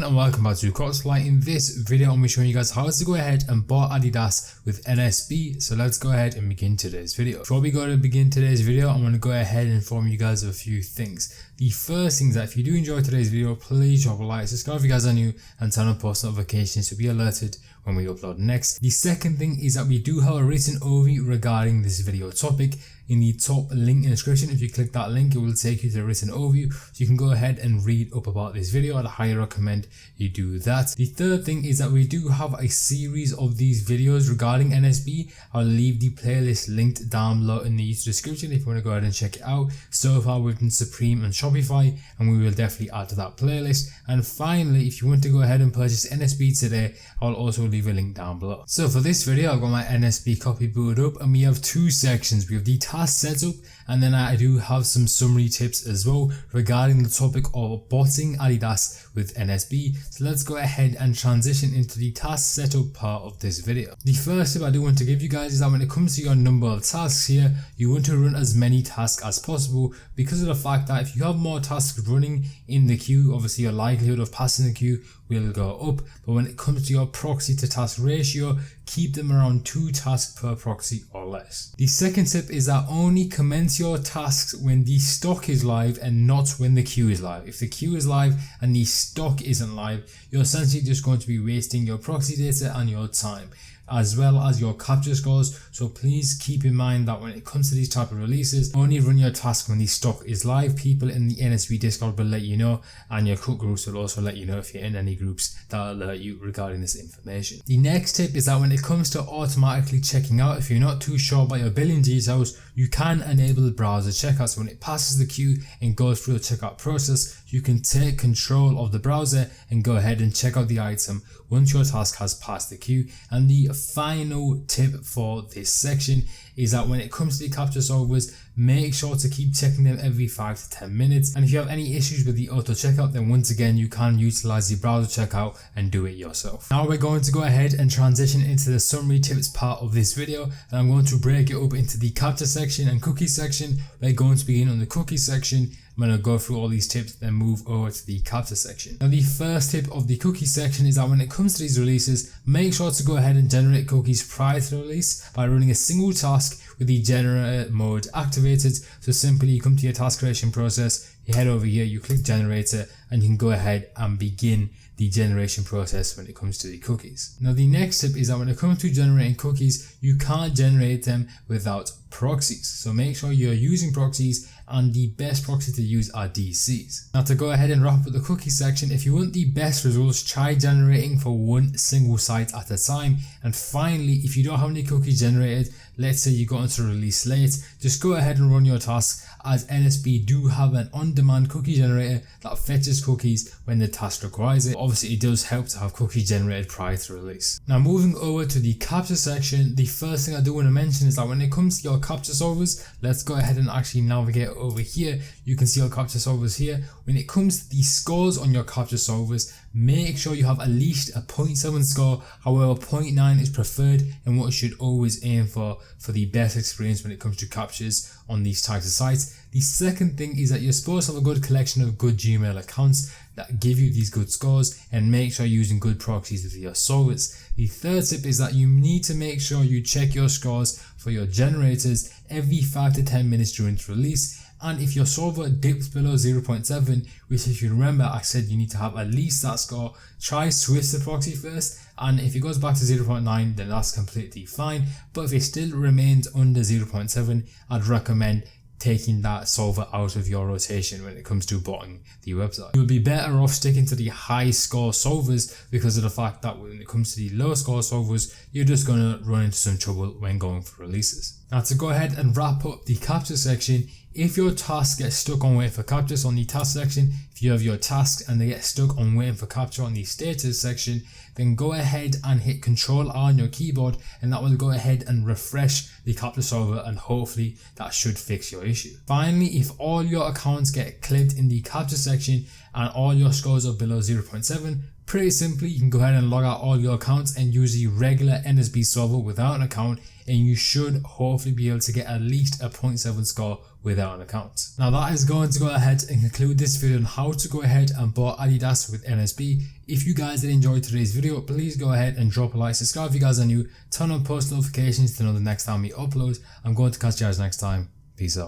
everyone and welcome back to NikeShoeBot. In this video I'm going to be showing you guys how to go ahead and buy Adidas with NSB. So let's go ahead and begin today's video. Before we go to begin today's video, I'm going to go ahead and inform you guys of a few things. The first thing is that if you do enjoy today's video, please drop a like, subscribe if you guys are new, and turn on post notifications to be alerted when we upload next. The second thing is that we do have a written overview regarding this video topic in the top link in the description. If you click that link, it will take you to the written overview, so you can go ahead and read up about this video. I'd highly recommend you do that. The third thing is that we do have a series of these videos regarding NSB. I'll leave the playlist linked down below in the description if you want to go ahead and check it out. So far we've done Supreme and Shopify, and we will definitely add to that playlist. And finally, if you want to go ahead and purchase NSB today, I'll also leave a link down below. So for this video, I've got my NSB copy booted up, and we have two sections. We have the task setup, and then I do have some summary tips as well regarding the topic of botting Adidas with NSB. So let's go ahead and transition into the task setup part of this video. The first tip I do want to give you guys is that when it comes to your number of tasks here, you want to run as many tasks as possible, because of the fact that if you have more tasks running in the queue, obviously your likelihood of passing the queue will go up. But when it comes to your proxy to task ratio, keep them around 2 tasks per proxy or less. The second tip is that only commence your tasks when the stock is live and not when the queue is live. If the queue is live and the stock isn't live, you're essentially just going to be wasting your proxy data and your time, as well as your capture scores. So please keep in mind that when it comes to these type of releases, only run your task when the stock is live. People in the NSB Discord will let you know, and your cook groups will also let you know if you're in any groups that alert you regarding this information. The next tip is that when it comes to automatically checking out, if you're not too sure about your billing details, you can enable browser checkout. So when it passes the queue and goes through the checkout process, you can take control of the browser and go ahead and check out the item once your task has passed the queue. And the final tip for this section is that when it comes to the capture solvers, make sure to keep checking them every 5 to 10 minutes. And if you have any issues with the auto checkout, then once again you can utilize the browser checkout and do it yourself. Now we're going to go ahead and transition into the summary tips part of this video, and I'm going to break it up into the capture section and cookie section. We're going to begin on the cookie section. I'm going to go through all these tips, then move over to the capture section. Now the first tip of the cookie section is that when it comes to these releases, make sure to go ahead and generate cookies prior to the release by running a single task with the generator mode activated. So simply you come to your task creation process, you head over here, you click generator, and you can go ahead and begin the generation process when it comes to the cookies. Now the next tip is that when it comes to generating cookies, you can't generate them without proxies. So make sure you're using proxies, and the best proxy to use are DCs. Now to go ahead and wrap up the cookie section, if you want the best results, try generating for one single site at a time. And finally, if you don't have any cookies generated, let's say you got into release late, just go ahead and run your task, as NSB do have an on-demand cookie generator that fetches cookies when the task requires it. Obviously it does help to have cookies generated prior to release. Now moving over to the capture section, the first thing I do want to mention is that when it comes to your capture solvers, let's go ahead and actually navigate over here. You can see your capture solvers here. When it comes to the scores on your capture solvers, make sure you have at least a 0.7 score. However, 0.9 is preferred and what you should always aim for the best experience when it comes to captures on these types of sites. The second thing is that you're supposed to have a good collection of good Gmail accounts that give you these good scores, and make sure you're using good proxies with your solvers. The third tip is that you need to make sure you check your scores for your generators every 5 to 10 minutes during the release. And if your solver dips below 0.7, which if you remember I said you need to have at least that score, try switch the proxy first, and if it goes back to 0.9 then that's completely fine. But if it still remains under 0.7, I'd recommend taking that solver out of your rotation when it comes to botting the website. You'll be better off sticking to the high score solvers, because of the fact that when it comes to the low score solvers, you're just going to run into some trouble when going for releases. Now to go ahead and wrap up the capture section, if your task gets stuck on waiting for captures on the task section, if you have your tasks and they get stuck on waiting for capture on the status section, then go ahead and hit Ctrl R on your keyboard, and that will go ahead and refresh the capture solver, and hopefully that should fix your issue. Finally, if all your accounts get clipped in the capture section and all your scores are below 0.7, pretty simply you can go ahead and log out all your accounts and use the regular NSB solver without an account, and you should hopefully be able to get at least a 0.7 score without an account. Now that is going to go ahead and conclude this video on how to go ahead and buy Adidas with NSB. If you guys did enjoy today's video, please go ahead and drop a like, subscribe if you guys are new, turn on post notifications to know the next time we upload. I'm going to catch you guys next time. Peace out.